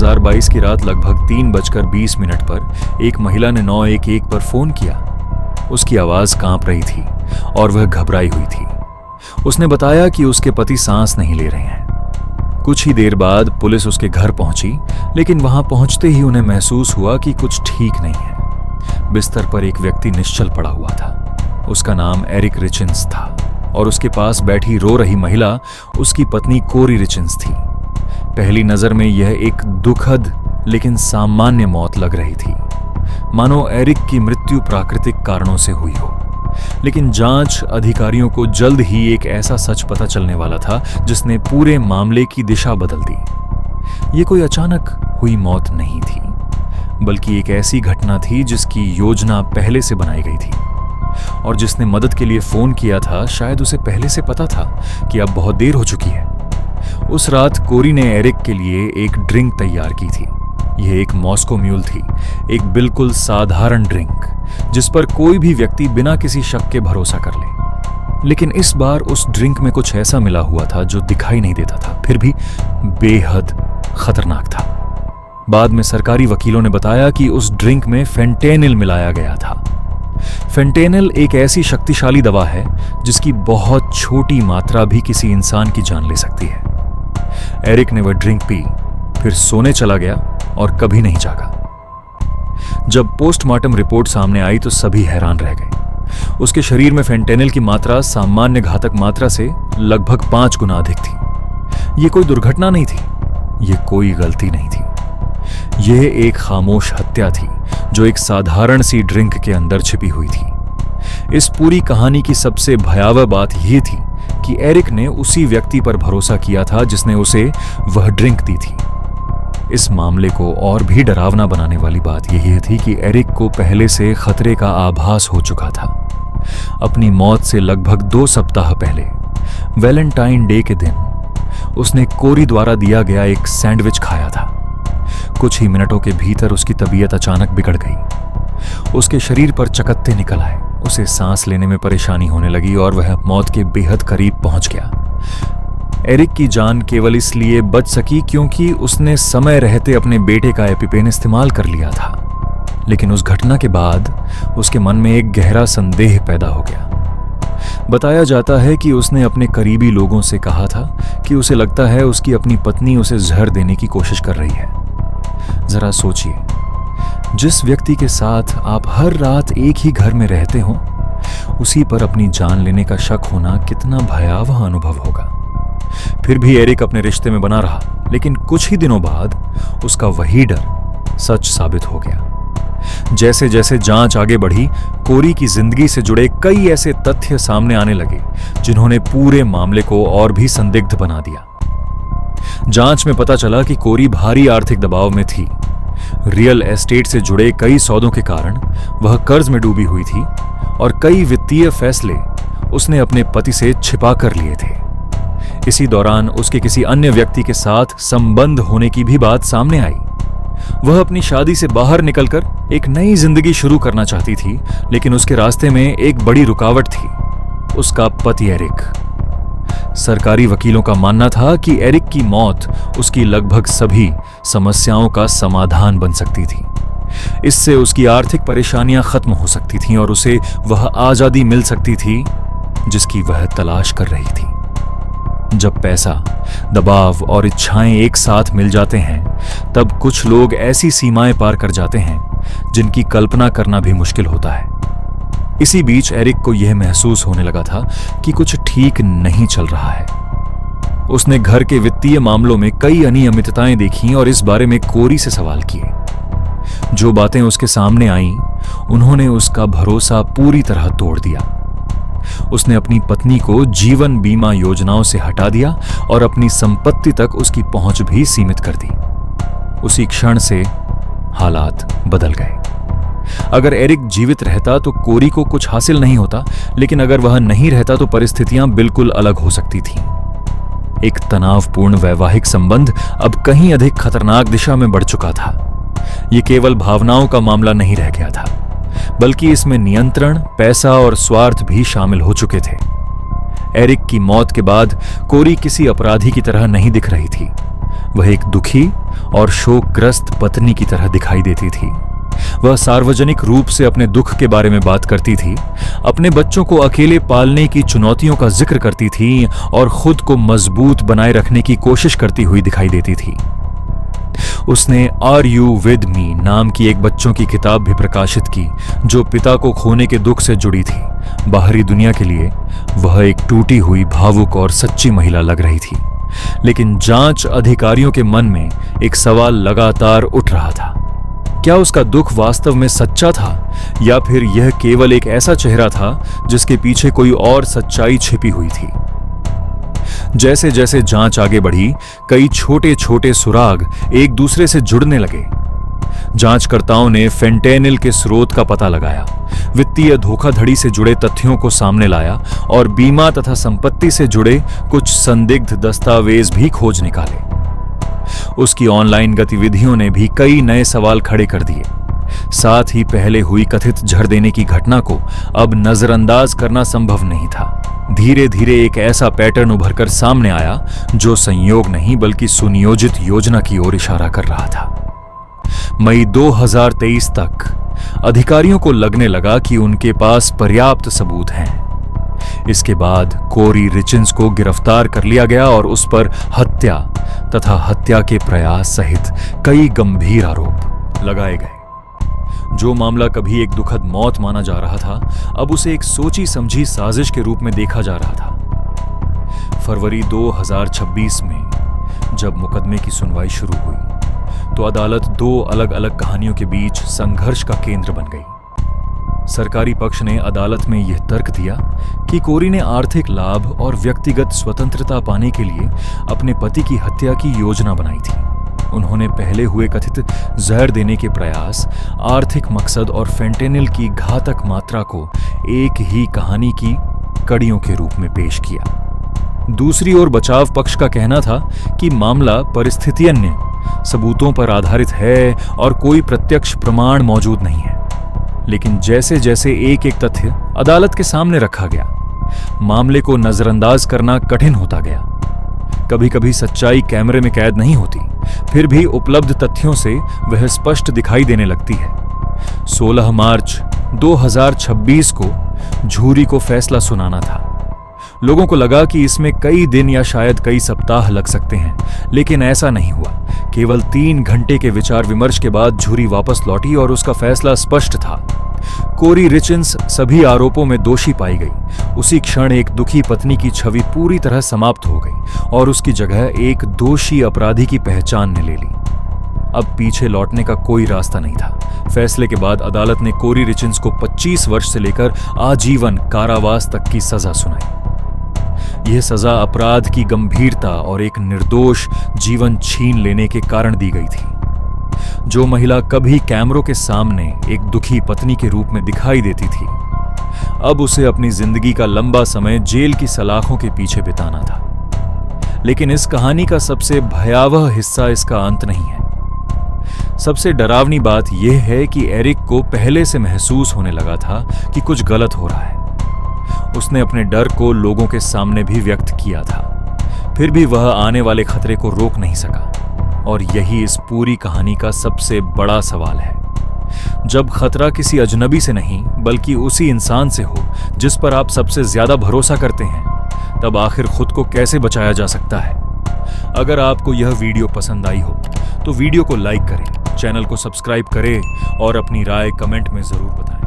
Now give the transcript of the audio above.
2022 की रात लगभग 3:20 पर एक महिला ने 911 पर फोन किया। उसकी आवाज कांप रही थी और वह घबराई हुई थी। उसने बताया कि उसके पति सांस नहीं ले रहे हैं। कुछ ही देर बाद पुलिस उसके घर पहुंची, लेकिन वहां पहुंचते ही उन्हें महसूस हुआ कि कुछ ठीक नहीं है। बिस्तर पर एक व्यक्ति निश्चल पड़ा हुआ था। उसका नाम एरिक रिचिन्स था और उसके पास बैठी रो रही महिला उसकी पत्नी कोरी रिचिन्स थी। पहली नजर में यह एक दुखद लेकिन सामान्य मौत लग रही थी, मानो एरिक की मृत्यु प्राकृतिक कारणों से हुई हो। लेकिन जांच अधिकारियों को जल्द ही एक ऐसा सच पता चलने वाला था जिसने पूरे मामले की दिशा बदल दी। ये कोई अचानक हुई मौत नहीं थी, बल्कि एक ऐसी घटना थी जिसकी योजना पहले से बनाई गई थी। और जिसने मदद के लिए फोन किया था, शायद उसे पहले से पता था कि अब बहुत देर हो चुकी है। उस रात कोरी ने एरिक के लिए एक ड्रिंक तैयार की थी। यह एक मॉस्को म्यूल थी, एक बिल्कुल साधारण ड्रिंक जिस पर कोई भी व्यक्ति बिना किसी शक के भरोसा कर ले। लेकिन इस बार उस ड्रिंक में कुछ ऐसा मिला हुआ था जो दिखाई नहीं देता था, फिर भी बेहद खतरनाक था। बाद में सरकारी वकीलों ने बताया कि उस ड्रिंक में फेंटेनिल मिलाया गया था। फेंटेनिल एक ऐसी शक्तिशाली दवा है जिसकी बहुत छोटी मात्रा भी किसी इंसान की जान ले सकती है। एरिक ने वह ड्रिंक पी, फिर सोने चला गया और कभी नहीं जागा। जब पोस्टमार्टम रिपोर्ट सामने आई तो सभी हैरान रह गए। उसके शरीर में फेंटेनिल की मात्रा सामान्य घातक मात्रा से लगभग 5 गुना अधिक थी। यह कोई दुर्घटना नहीं थी, यह कोई गलती नहीं थी। यह एक खामोश हत्या थी जो एक साधारण सी ड्रिंक के अंदर छिपी हुई थी। इस पूरी कहानी की सबसे भयावह बात यह थी कि एरिक ने उसी व्यक्ति पर भरोसा किया था जिसने उसे वह ड्रिंक दी थी। इस मामले को और भी डरावना बनाने वाली बात यही थी कि एरिक को पहले से खतरे का आभास हो चुका था। अपनी मौत से लगभग 2 सप्ताह पहले वैलेंटाइन डे के दिन उसने कोरी द्वारा दिया गया एक सैंडविच खाया था। कुछ ही मिनटों के भीतर उसकी तबीयत अचानक बिगड़ गई। उसके शरीर पर चकत्ते निकल आए, उसे सांस लेने में परेशानी होने लगी और वह मौत के बेहद करीब पहुंच गया। एरिक की जान केवल इसलिए बच सकी क्योंकि उसने समय रहते अपने बेटे का एपिपेन इस्तेमाल कर लिया था। लेकिन उस घटना के बाद उसके मन में एक गहरा संदेह पैदा हो गया। बताया जाता है कि उसने अपने करीबी लोगों से कहा था कि उसे लगता है उसकी अपनी पत्नी उसे जहर देने की कोशिश कर रही है। जरा सोचिए, जिस व्यक्ति के साथ आप हर रात एक ही घर में रहते हो, उसी पर अपनी जान लेने का शक होना कितना भयावह अनुभव होगा। फिर भी एरिक अपने रिश्ते में बना रहा, लेकिन कुछ ही दिनों बाद उसका वही डर सच साबित हो गया। जैसे जैसे जांच आगे बढ़ी, कोरी की जिंदगी से जुड़े कई ऐसे तथ्य सामने आने लगे जिन्होंने पूरे मामले को और भी संदिग्ध बना दिया। जांच में पता चला कि कोरी भारी आर्थिक दबाव में थी। रियल एस्टेट से जुड़े कई सौदों के कारण वह कर्ज में डूबी हुई थी और कई वित्तीय फैसले उसने अपने पति से छिपा कर लिए थे। इसी दौरान उसके किसी अन्य व्यक्ति के साथ संबंध होने की भी बात सामने आई। वह अपनी शादी से बाहर निकलकर एक नई जिंदगी शुरू करना चाहती थी, लेकिन उसके रास्ते में एक बड़ी रुकावट थी, उसका पति एरिक। सरकारी वकीलों का मानना था कि एरिक की मौत उसकी लगभग सभी समस्याओं का समाधान बन सकती थी। इससे उसकी आर्थिक परेशानियां खत्म हो सकती थीं और उसे वह आजादी मिल सकती थी जिसकी वह तलाश कर रही थी। जब पैसा, दबाव और इच्छाएं एक साथ मिल जाते हैं, तब कुछ लोग ऐसी सीमाएं पार कर जाते हैं जिनकी कल्पना करना भी मुश्किल होता है। इसी बीच एरिक को यह महसूस होने लगा था कि कुछ ठीक नहीं चल रहा है। उसने घर के वित्तीय मामलों में कई अनियमितताएं देखीं और इस बारे में कोरी से सवाल किए। जो बातें उसके सामने आईं, उन्होंने उसका भरोसा पूरी तरह तोड़ दिया। उसने अपनी पत्नी को जीवन बीमा योजनाओं से हटा दिया और अपनी संपत्ति तक उसकी पहुंच भी सीमित कर दी। उसी क्षण से हालात बदल गए। अगर एरिक जीवित रहता तो कोरी को कुछ हासिल नहीं होता, लेकिन अगर वह नहीं रहता तो परिस्थितियां बिल्कुल अलग हो सकती थीं। एक तनावपूर्ण वैवाहिक संबंध अब कहीं अधिक खतरनाक दिशा में बढ़ चुका था। यह केवल भावनाओं का मामला नहीं रह गया था, बल्कि इसमें नियंत्रण, पैसा और स्वार्थ भी शामिल हो चुके थे। एरिक की मौत के बाद कोरी किसी अपराधी की तरह नहीं दिख रही थी। वह एक दुखी और शोकग्रस्त पत्नी की तरह दिखाई देती थी। वह सार्वजनिक रूप से अपने दुख के बारे में बात करती थी, अपने बच्चों को अकेले पालने की चुनौतियों का जिक्र करती थी और खुद को मजबूत बनाए रखने की कोशिश करती हुई दिखाई देती थी। उसने आर यू विद मी नाम की एक बच्चों की किताब भी प्रकाशित की, जो पिता को खोने के दुख से जुड़ी थी। बाहरी दुनिया के लिए वह एक टूटी हुई, भावुक और सच्ची महिला लग रही थी, लेकिन जांच अधिकारियों के मन में एक सवाल लगातार उठ रहा था। क्या उसका दुख वास्तव में सच्चा था, या फिर यह केवल एक ऐसा चेहरा था जिसके पीछे कोई और सच्चाई छिपी हुई थी? जैसे जैसे जांच आगे बढ़ी, कई छोटे छोटे सुराग एक दूसरे से जुड़ने लगे। जांचकर्ताओं ने फेंटेनिल के स्रोत का पता लगाया, वित्तीय धोखाधड़ी से जुड़े तथ्यों को सामने लाया और बीमा तथा संपत्ति से जुड़े कुछ संदिग्ध दस्तावेज भी खोज निकाले। उसकी ऑनलाइन गतिविधियों ने भी कई नए सवाल खड़े कर दिए। साथ ही पहले हुई कथित झड़ देने की घटना को अब नजरअंदाज करना संभव नहीं था। धीरे धीरे एक ऐसा पैटर्न उभरकर सामने आया जो संयोग नहीं बल्कि सुनियोजित योजना की ओर इशारा कर रहा था। मई 2023 तक अधिकारियों को लगने लगा कि उनके पास पर्याप्त सबूत हैं। इसके बाद कोरी रिचन्स को गिरफ्तार कर लिया गया और उस पर हत्या तथा हत्या के प्रयास सहित कई गंभीर आरोप लगाए गए। जो मामला कभी एक दुखद मौत माना जा रहा था, अब उसे एक सोची समझी साजिश के रूप में देखा जा रहा था। फरवरी 2026 में जब मुकदमे की सुनवाई शुरू हुई, तो अदालत दो अलग अलग कहानियों के बीच संघर्ष का केंद्र बन गई। सरकारी पक्ष ने अदालत में यह तर्क दिया कि कोरी ने आर्थिक लाभ और व्यक्तिगत स्वतंत्रता पाने के लिए अपने पति की हत्या की योजना बनाई थी। उन्होंने पहले हुए कथित जहर देने के प्रयास, आर्थिक मकसद और फेंटेनिल की घातक मात्रा को एक ही कहानी की कड़ियों के रूप में पेश किया। दूसरी ओर बचाव पक्ष का कहना था कि मामला परिस्थितिजन्य सबूतों पर आधारित है और कोई प्रत्यक्ष प्रमाण मौजूद नहीं है। लेकिन जैसे जैसे एक एक तथ्य अदालत के सामने रखा गया, मामले को नजरअंदाज करना कठिन होता गया। कभी कभी सच्चाई कैमरे में कैद नहीं होती, फिर भी उपलब्ध तथ्यों से वह स्पष्ट दिखाई देने लगती है। 16 मार्च 2026 को झूरी को फैसला सुनाना था। लोगों को लगा कि इसमें कई दिन या शायद कई सप्ताह लग सकते हैं, लेकिन ऐसा नहीं हुआ। केवल 3 घंटे के विचार विमर्श के बाद झूरी वापस लौटी और उसका फैसला स्पष्ट था। कोरी रिचन्स सभी आरोपों में दोषी पाई गई। उसी क्षण एक दुखी पत्नी की छवि पूरी तरह समाप्त हो गई और उसकी जगह एक दोषी अपराधी की पहचान ने ले ली। अब पीछे लौटने का कोई रास्ता नहीं था। फैसले के बाद अदालत ने कोरी रिचन्स को 25 वर्ष से लेकर आजीवन कारावास तक की सजा सुनाई। यह सजा अपराध की गंभीरता और एक निर्दोष जीवन छीन लेने के कारण दी गई थी। जो महिला कभी कैमरों के सामने एक दुखी पत्नी के रूप में दिखाई देती थी, अब उसे अपनी जिंदगी का लंबा समय जेल की सलाखों के पीछे बिताना था। लेकिन इस कहानी का सबसे भयावह हिस्सा इसका अंत नहीं है। सबसे डरावनी बात यह है कि एरिक को पहले से महसूस होने लगा था कि कुछ गलत हो रहा है। उसने अपने डर को लोगों के सामने भी व्यक्त किया था, फिर भी वह आने वाले खतरे को रोक नहीं सका। और यही इस पूरी कहानी का सबसे बड़ा सवाल है। जब खतरा किसी अजनबी से नहीं बल्कि उसी इंसान से हो जिस पर आप सबसे ज्यादा भरोसा करते हैं, तब आखिर खुद को कैसे बचाया जा सकता है? अगर आपको यह वीडियो पसंद आई हो तो वीडियो को लाइक करें, चैनल को सब्सक्राइब करें और अपनी राय कमेंट में जरूर बताएं।